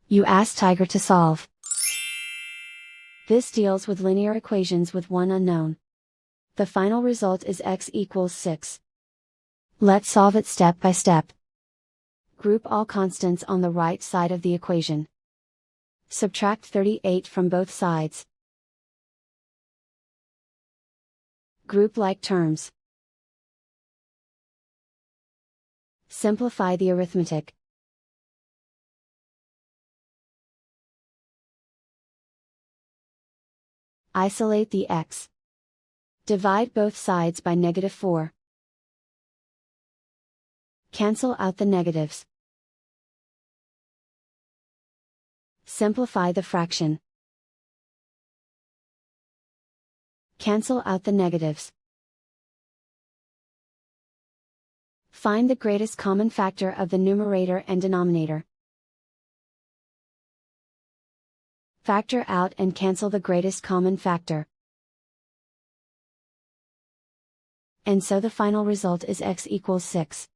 You ask Tiger to solve. This deals with linear equations with one unknown. The final result is x equals 6. Let's solve it step by step. Group all constants on the right side of the equation. Subtract 38 from both sides. Group like terms. Simplify the arithmetic. Isolate the x. Divide both sides by -4. Cancel out the negatives. Simplify the fraction. Cancel out the negatives. Find the greatest common factor of the numerator and denominator. Factor out and cancel the greatest common factor. And so the final result is x equals 6.